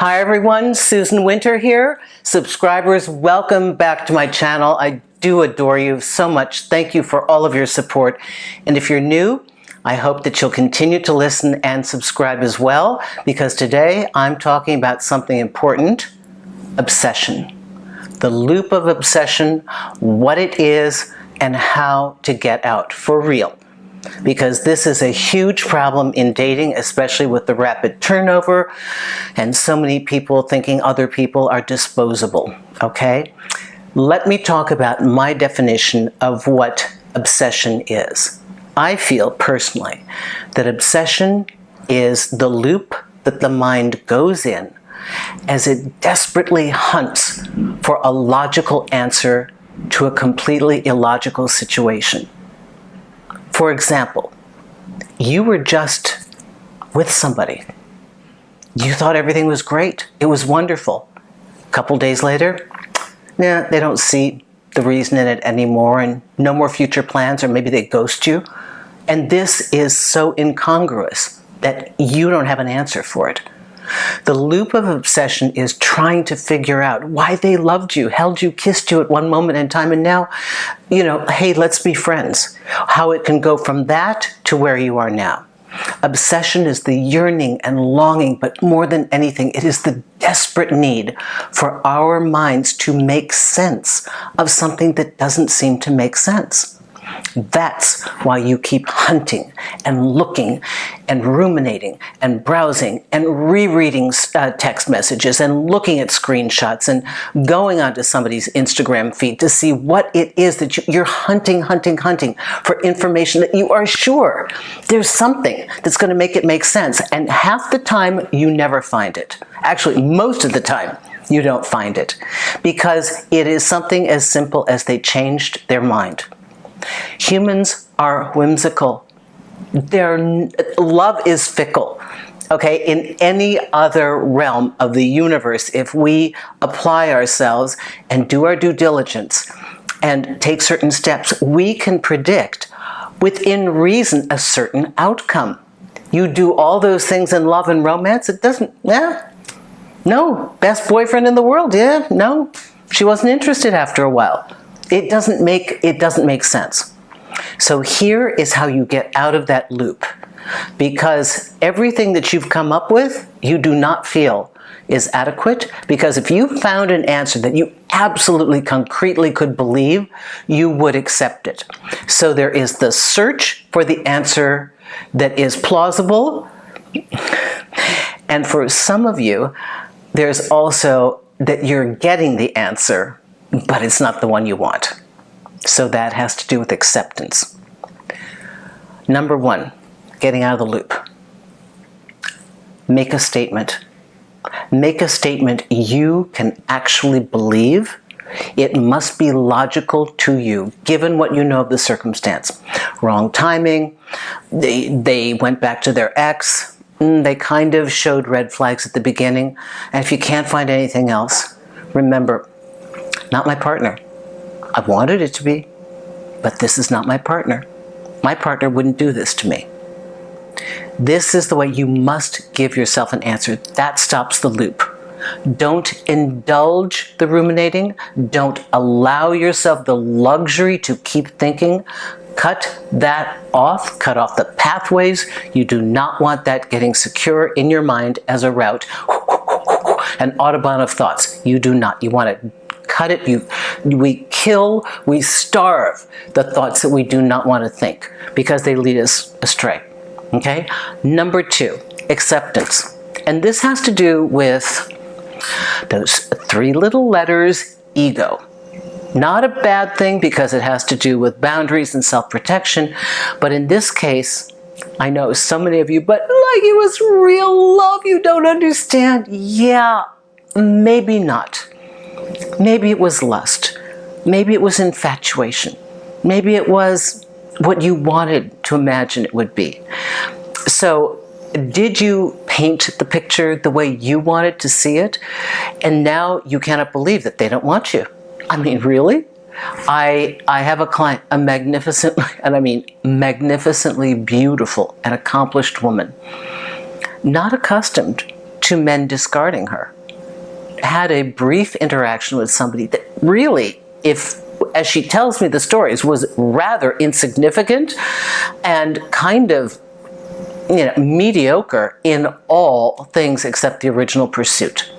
Hi everyone, Susan Winter here. Subscribers, welcome back to my channel. I do adore you so much. Thank you for all of your support. And if you're new, I hope that you'll continue to listen and subscribe as well, because today I'm talking about something important: obsession. The loop of obsession, what it is, and how to get out for real. Because this is a huge problem in dating, especially with the rapid turnover and so many people thinking other people are disposable, okay? Let me talk about my definition of what obsession is. I feel personally that obsession is the loop that the mind goes in as it desperately hunts for a logical answer to a completely illogical situation. For example, you were just with somebody. You thought everything was great. It was wonderful. A couple days later, they don't see the reason in it anymore and no more future plans, or maybe they ghost you. And this is so incongruous that you don't have an answer for it. The loop of obsession is trying to figure out why they loved you, held you, kissed you at one moment in time, and now, hey, let's be friends. How it can go from that to where you are now. Obsession is the yearning and longing, but more than anything, it is the desperate need for our minds to make sense of something that doesn't seem to make sense. That's why you keep hunting and looking and ruminating and browsing and rereading text messages and looking at screenshots and going onto somebody's Instagram feed to see what it is that you're hunting for information that you are sure there's something that's going to make it make sense. And half the time you never find it. Actually, most of the time you don't find it, because it is something as simple as they changed their mind. Humans are whimsical. Love is fickle. Okay, in any other realm of the universe, if we apply ourselves and do our due diligence and take certain steps, we can predict within reason a certain outcome. You do all those things in love and romance, it doesn't, no, best boyfriend in the world, no, she wasn't interested after a while. It doesn't make sense. So here is how you get out of that loop. Because everything that you've come up with, you do not feel is adequate. Because if you found an answer that you absolutely concretely could believe, you would accept it. So there is the search for the answer that is plausible. And for some of you, there's also that you're getting the answer, but it's not the one you want. So that has to do with acceptance. Number one, getting out of the loop. Make a statement. Make a statement you can actually believe. It must be logical to you, given what you know of the circumstance. Wrong timing, they went back to their ex, they kind of showed red flags at the beginning, and if you can't find anything else, remember, not my partner. I wanted it to be, but this is not my partner. My partner wouldn't do this to me. This is the way you must give yourself an answer. That stops the loop. Don't indulge the ruminating. Don't allow yourself the luxury to keep thinking. Cut that off. Cut off the pathways. You do not want that getting secure in your mind as a route. An autobahn of thoughts. You do not. You want to cut it. We kill, we starve the thoughts that we do not want to think, because they lead us astray. Okay? Number two, acceptance. And this has to do with those three little letters, ego. Not a bad thing, because it has to do with boundaries and self-protection. But in this case, I know so many of you, but like it was real love, you don't understand. Yeah, maybe not. Maybe it was lust. Maybe it was infatuation. Maybe it was what you wanted to imagine it would be. So did you paint the picture the way you wanted to see it? And now you cannot believe that they don't want you. I mean, really? I have a client, a magnificent, and I mean magnificently beautiful and accomplished woman, not accustomed to men discarding her. Had a brief interaction with somebody that really, if, as she tells me the stories, was rather insignificant and kind of, mediocre in all things except the original pursuit.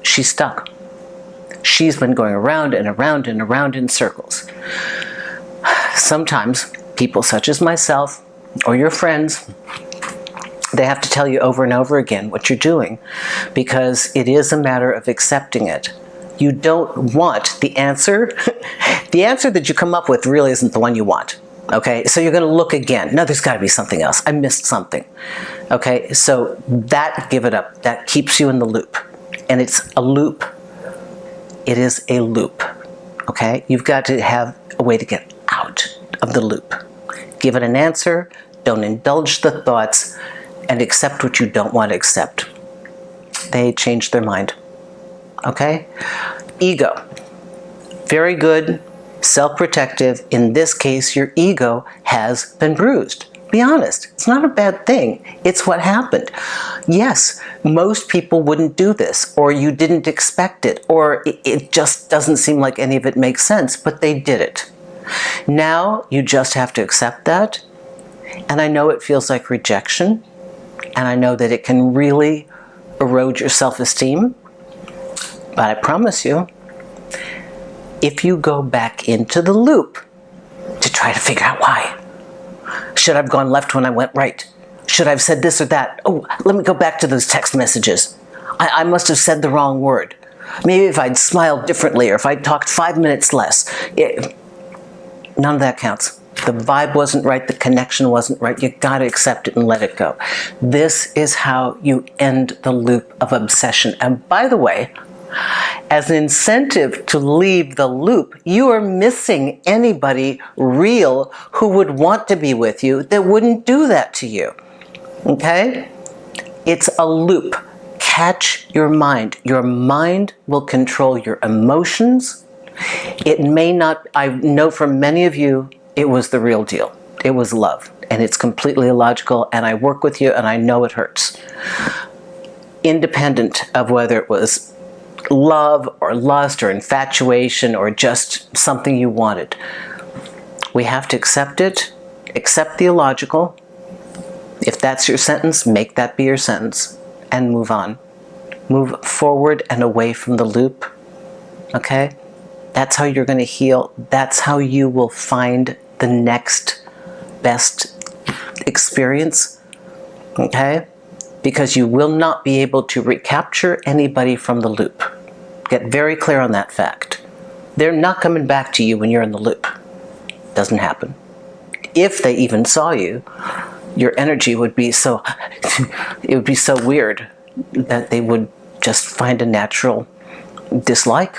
She's stuck. She's been going around and around and around in circles. Sometimes people such as myself or your friends, they have to tell you over and over again what you're doing, because it is a matter of accepting it. You don't want the answer. The answer that you come up with really isn't the one you want. Okay, so you're going to look again. No, there's got to be something else. I missed something. Okay, so that, give it up. That keeps you in the loop. And it's a loop. It is a loop. Okay, you've got to have a way to get out of the loop. Give it an answer. Don't indulge the thoughts, and accept what you don't want to accept. They change their mind. Okay? Ego. Very good, self-protective. In this case, your ego has been bruised. Be honest. It's not a bad thing. It's what happened. Yes, most people wouldn't do this, or you didn't expect it, or it just doesn't seem like any of it makes sense, but they did it. Now, you just have to accept that. And I know it feels like rejection, and I know that it can really erode your self-esteem, but I promise you, if you go back into the loop to try to figure out why, should I have gone left when I went right? Should I have said this or that? Oh, let me go back to those text messages. I must have said the wrong word. Maybe if I'd smiled differently, or if I'd talked 5 minutes less. None of that counts. The vibe wasn't right, the connection wasn't right. You got to accept it and let it go. This is how you end the loop of obsession. And by the way, as an incentive to leave the loop, you are missing anybody real who would want to be with you that wouldn't do that to you. Okay? It's a loop. Catch your mind. Your mind will control your emotions. It may not, I know for many of you, it was the real deal. It was love, and it's completely illogical, and I work with you, and I know it hurts. Independent of whether it was love or lust or infatuation or just something you wanted. We have to accept it, accept the illogical. If that's your sentence, make that be your sentence, and move on. Move forward and away from the loop, okay? That's how you're going to heal. That's how you will find the next best experience, okay? Because you will not be able to recapture anybody from the loop. Get very clear on that fact. They're not coming back to you when you're in the loop. Doesn't happen. If they even saw you, your energy would be so, it would be so weird that they would just find a natural dislike,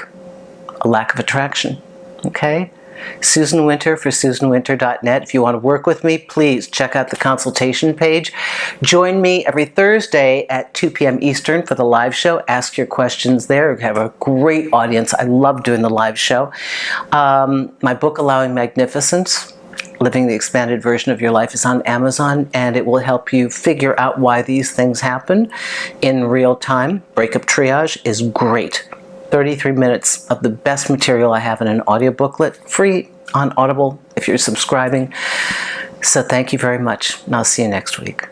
a lack of attraction, okay? Susan Winter for SusanWinter.net. If you want to work with me, please check out the consultation page. Join me every Thursday at 2 p.m. Eastern for the live show. Ask your questions there. We have a great audience. I love doing the live show. My book, Allowing Magnificence, Living the Expanded Version of Your Life, is on Amazon, and it will help you figure out why these things happen in real time. Breakup Triage is great. 33 minutes of the best material I have in an audio booklet, free on Audible if you're subscribing. So thank you very much, and I'll see you next week.